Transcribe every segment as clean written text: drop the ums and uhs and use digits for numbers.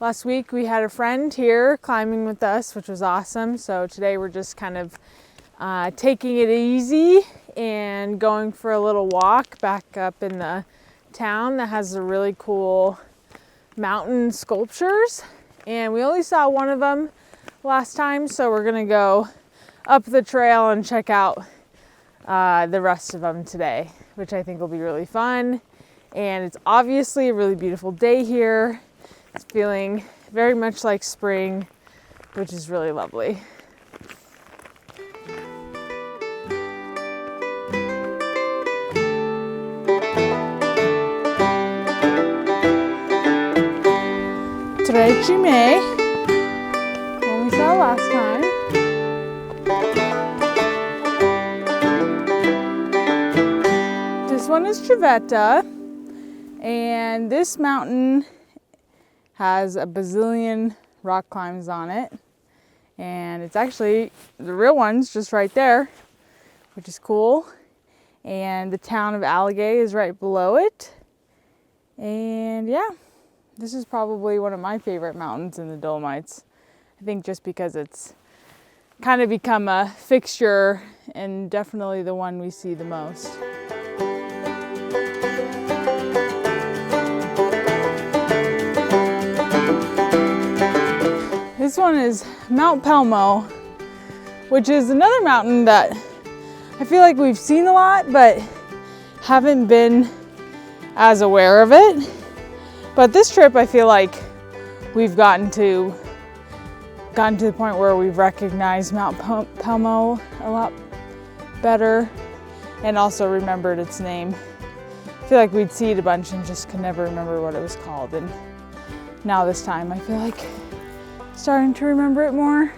Last week we had a friend here climbing with us, which was awesome. So today we're just kind of taking it easy and going for a little walk back up in the town that has a really cool mountain sculptures. And we only saw one of them last time, so we're gonna go up the trail and check out the rest of them today, which I think will be really fun. And it's obviously a really beautiful day here. It's feeling very much like spring, which is really lovely. Drytooling, one we saw last time. This one is Aletheia, and this mountain has a bazillion rock climbs on it, and it's actually the real one's just right there, which is cool. And the town of Aletheia is right below it. And yeah, this is probably one of my favorite mountains in the Dolomites. I think just because it's kind of become a fixture and definitely the one we see the most. This one is Mount Pelmo, which is another mountain that I feel like we've seen a lot, but haven't been as aware of it. But this trip, I feel like we've gotten to the point where we've recognized Mount Pelmo a lot better and also remembered its name. I feel like we'd see it a bunch and just could never remember what it was called. And now this time, I feel like starting to remember it more.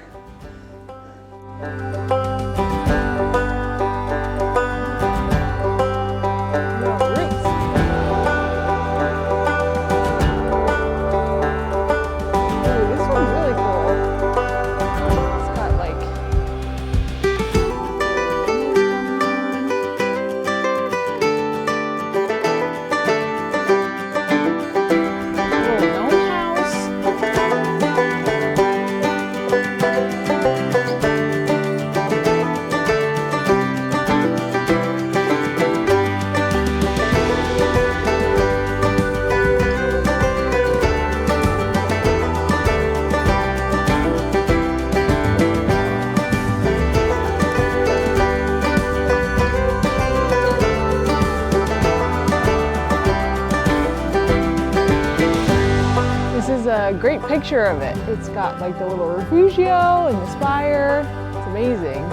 A great picture of it. It's got like the little refugio and the spire. It's amazing.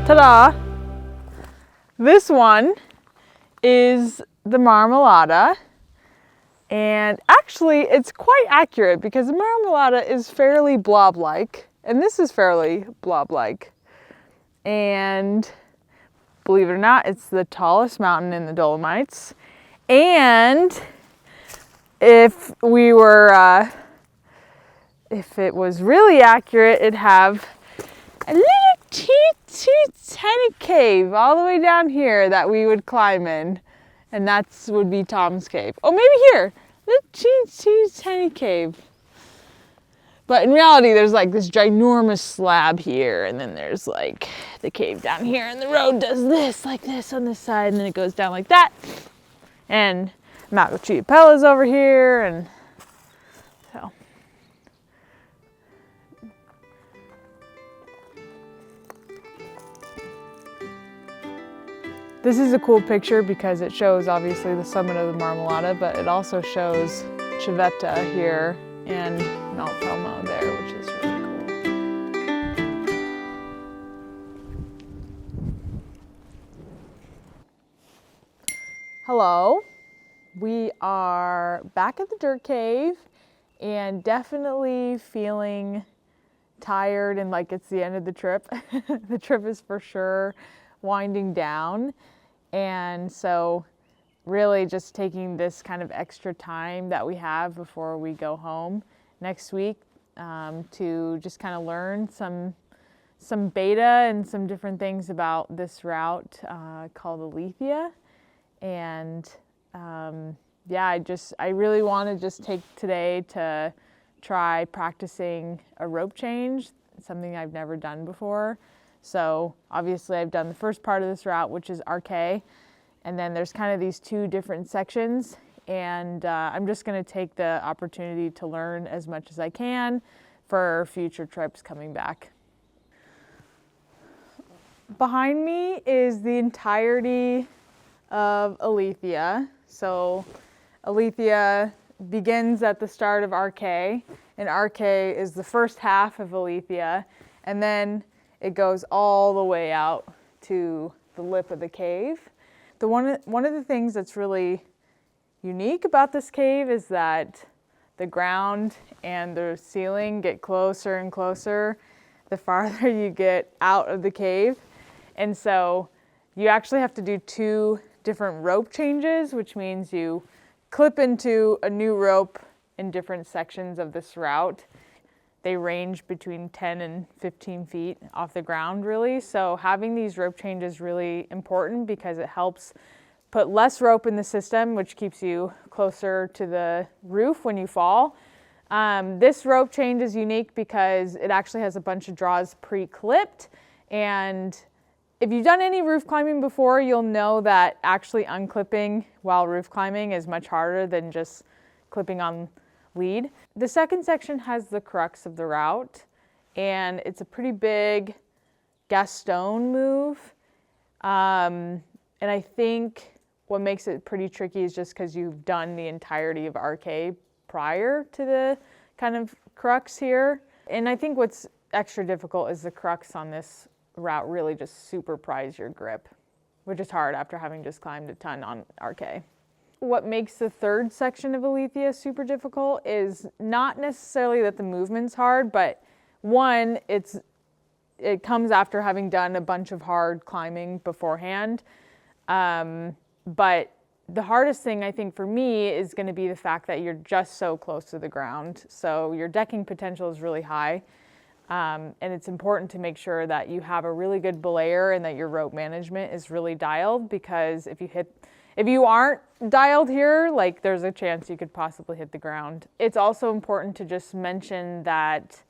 Ta-da! This one is the Marmolada, and actually it's quite accurate because the Marmolada is fairly blob-like. And this is fairly blob-like. And believe it or not, it's the tallest mountain in the Dolomites. And if we were, if it was really accurate, it'd have a little tiny cave all the way down here that we would climb in. And that's would be Tom's cave. Oh, maybe here, little tiny cave. But in reality, there's like this ginormous slab here, and then there's like the cave down here, and the road does this, like this on this side, and then it goes down like that. And Mount is over here, and so. This is a cool picture because it shows obviously the summit of the Marmolada, but it also shows Aletheia here and Mount Pelmo there, which is really cool. Hello, we are back at the dirt cave and definitely feeling tired and like it's the end of the trip. The trip is for sure winding down, and so really just taking this kind of extra time that we have before we go home next week to just kind of learn some some beta and some different things about this route called Aletheia. And yeah, I really want to just take today to try practicing a rope change, something I've never done before. So obviously I've done the first part of this route, which is RK, and then there's kind of these two different sections, and I'm just going to take the opportunity to learn as much as I can for future trips coming back. Behind me is the entirety of Aletheia. So Aletheia begins at the start of RK, and RK is the first half of Aletheia, and then it goes all the way out to the lip of the cave. One of the things that's really unique about this cave is that the ground and the ceiling get closer and closer the farther you get out of the cave. And so you actually have to do 2 different rope changes, which means you clip into a new rope in different sections of this route. They range between 10 and 15 feet off the ground, really. So having these rope changes is really important because it helps put less rope in the system, which keeps you closer to the roof when you fall. This rope change is unique because it actually has a bunch of draws pre-clipped. And if you've done any roof climbing before, you'll know that actually unclipping while roof climbing is much harder than just clipping on lead. The second section has the crux of the route, and it's a pretty big Gaston move. And I think what makes it pretty tricky is just because you've done the entirety of RK prior to the kind of crux here. And I think what's extra difficult is the crux on this route really just super pries your grip, which is hard after having just climbed a ton on RK. What makes the third section of Aletheia super difficult is not necessarily that the movement's hard, but one, it comes after having done a bunch of hard climbing beforehand. But the hardest thing I think for me is going to be the fact that you're just so close to the ground. So your decking potential is really high. And it's important to make sure that you have a really good belayer and that your rope management is really dialed, because if you aren't dialed here, like, there's a chance you could possibly hit the ground. It's also important to just mention that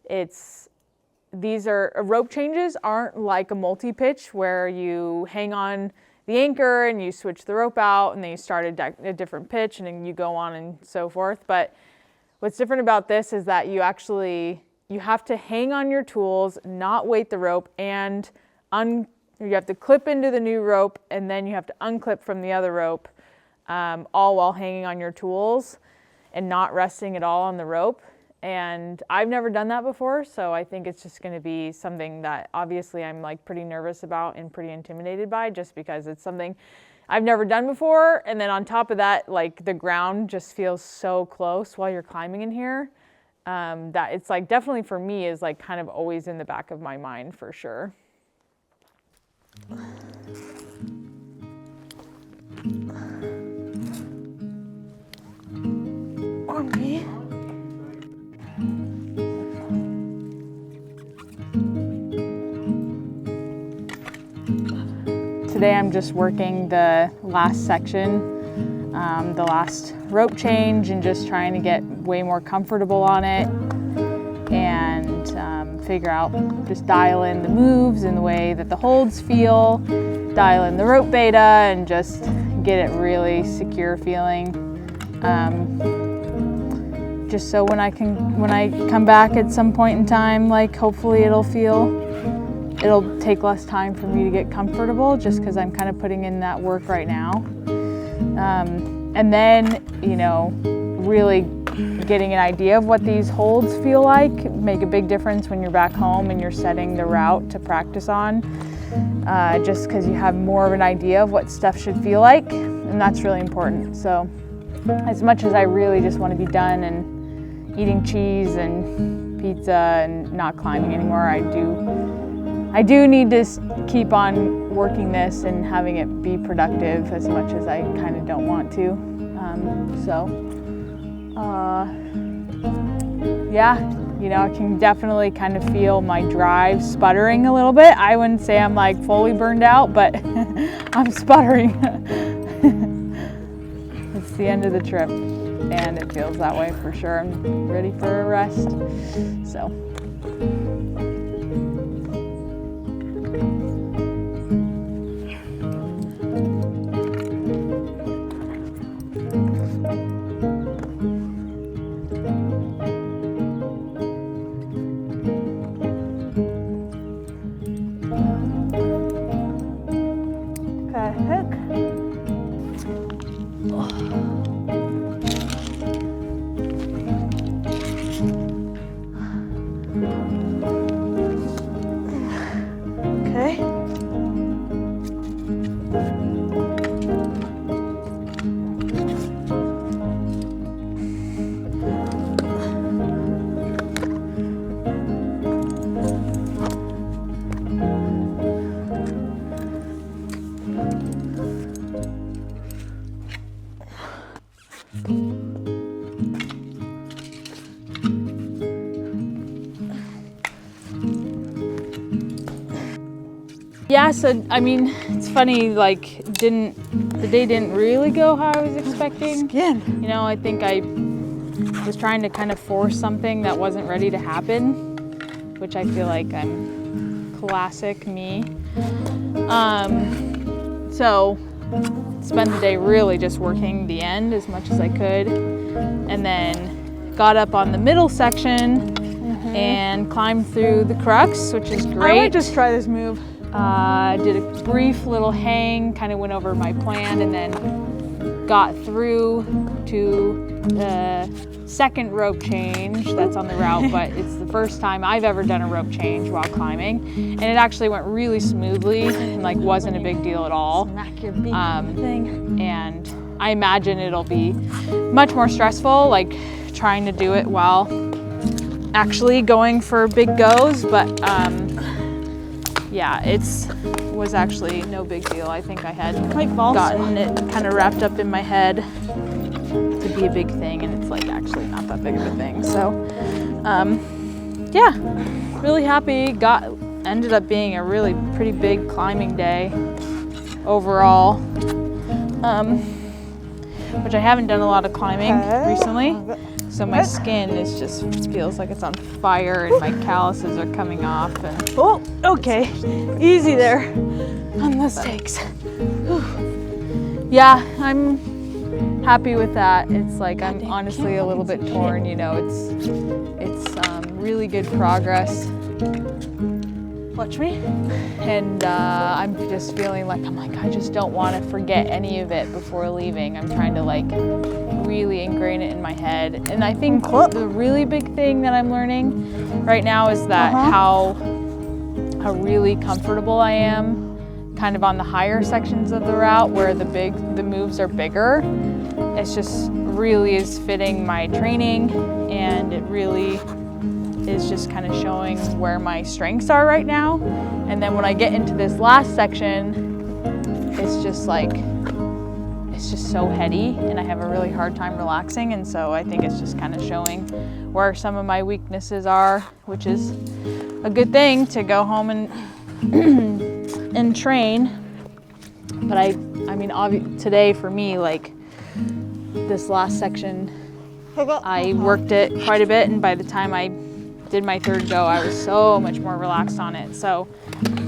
these rope changes aren't like a multi-pitch where you hang on the anchor and you switch the rope out and then you start a different pitch and then you go on and so forth. But what's different about this is that you have to hang on your tools, not weight the rope, and you have to clip into the new rope, and then you have to unclip from the other rope, all while hanging on your tools and not resting at all on the rope. And I've never done that before, so I think it's just going to be something that obviously I'm like pretty nervous about and pretty intimidated by, just because it's something I've never done before. And then on top of that, like, the ground just feels so close while you're climbing in here, that it's like, definitely for me, is like kind of always in the back of my mind for sure. Or me. Today I'm just working the last section, the last rope change, and just trying to get way more comfortable on it and figure out, just dial in the moves and the way that the holds feel, dial in the rope beta, and just get it really secure feeling. Just so when I come back at some point in time, like, hopefully it'll take less time for me to get comfortable, just because I'm kind of putting in that work right now. And then, really getting an idea of what these holds feel like make a big difference when you're back home and you're setting the route to practice on, just because you have more of an idea of what stuff should feel like, and that's really important. So as much as I really just want to be done and eating cheese and pizza and not climbing anymore, I do need to keep on working this and having it be productive, as much as I kind of don't want to. You know, I can definitely kind of feel my drive sputtering a little bit. I wouldn't say I'm like fully burned out, but I'm sputtering. It's the end of the trip and it feels that way for sure. I'm ready for a rest, so. Yeah, so I mean, it's funny, like the day didn't really go how I was expecting. You know, I think I was trying to kind of force something that wasn't ready to happen, which I feel like I'm classic me. So spent the day really just working the end as much as I could, and then got up on the middle section and climbed through the crux, which is great. I might just try this move. Did a brief little hang, kind of went over my plan, and then got through to the second rope change that's on the route, but it's the first time I've ever done a rope change while climbing, and it actually went really smoothly and like wasn't a big deal at all. And I imagine it'll be much more stressful, like trying to do it while actually going for big goes, but yeah, was actually no big deal. I think I had gotten it kind of wrapped up in my head to be a big thing, and it's like actually not that big of a thing. So yeah, really happy. Ended up being a really pretty big climbing day overall, which I haven't done a lot of climbing recently. So my skin feels like it's on fire, and my calluses are coming off. And oh, okay, easy there on the stakes. Yeah, I'm happy with that. It's like I'm honestly a little bit torn. You know, it's really good progress. Watch me. And I'm just feeling like I just don't want to forget any of it before leaving. I'm trying to like really ingrain it in my head. And I think the really big thing that I'm learning right now is that how really comfortable I am kind of on the higher sections of the route where the moves are bigger. It's just really is fitting my training, and it really is just kind of showing where my strengths are right now. And then when I get into this last section, it's just so heady, and I have a really hard time relaxing. And so I think it's just kind of showing where some of my weaknesses are, which is a good thing to go home and and train. But I mean, today for me, like this last section, I worked it quite a bit, and by the time I did my third go, I was so much more relaxed on it. So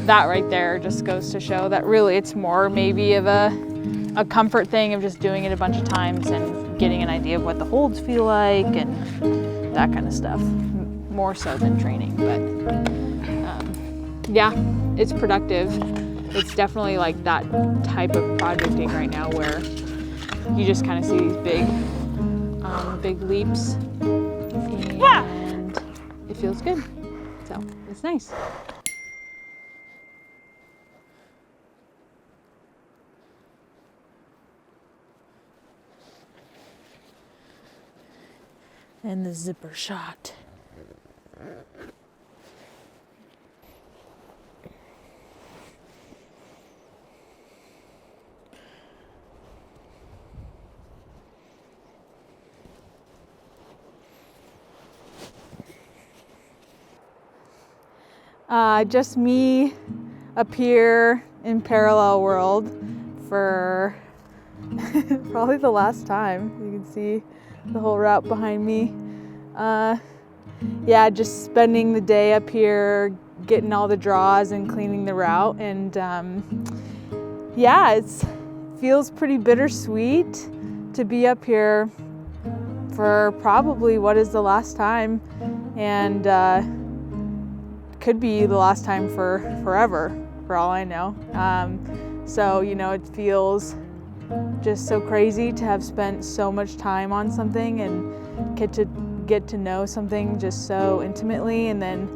that right there just goes to show that really it's more maybe of a comfort thing of just doing it a bunch of times and getting an idea of what the holds feel like and that kind of stuff, more so than training. But yeah, it's productive. It's definitely like that type of projecting right now where you just kind of see these big leaps, and it feels good. So it's nice. And the zipper shot. Just me up here in parallel world for probably the last time. You can see the whole route behind me. Yeah, just spending the day up here, getting all the draws and cleaning the route. And yeah, it feels pretty bittersweet to be up here for probably what is the last time, and could be the last time for forever, for all I know. So, you know, it feels just so crazy to have spent so much time on something and get to know something just so intimately, and then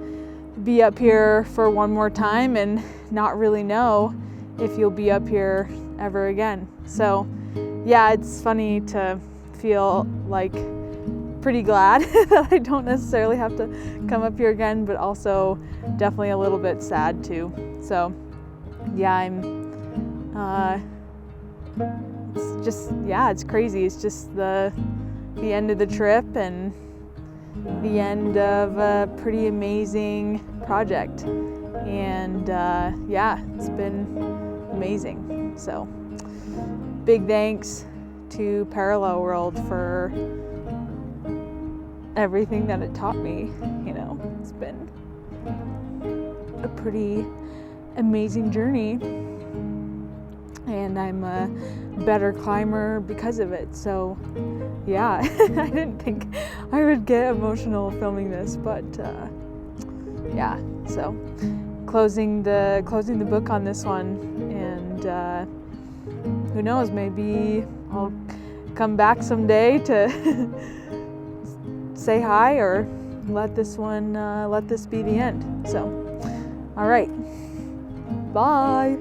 be up here for one more time and not really know if you'll be up here ever again. So yeah, it's funny to feel like pretty glad that I don't necessarily have to come up here again, but also definitely a little bit sad too. So yeah, it's just, yeah, it's crazy. It's just the end of the trip and the end of a pretty amazing project. And yeah, it's been amazing. So big thanks to Parallel World for everything that it taught me. You know, it's been a pretty amazing journey, and I'm a better climber because of it. So yeah, I didn't think I would get emotional filming this, but yeah, so closing the book on this one, and who knows, maybe I'll come back someday to say hi, or let this be the end. So all right, bye.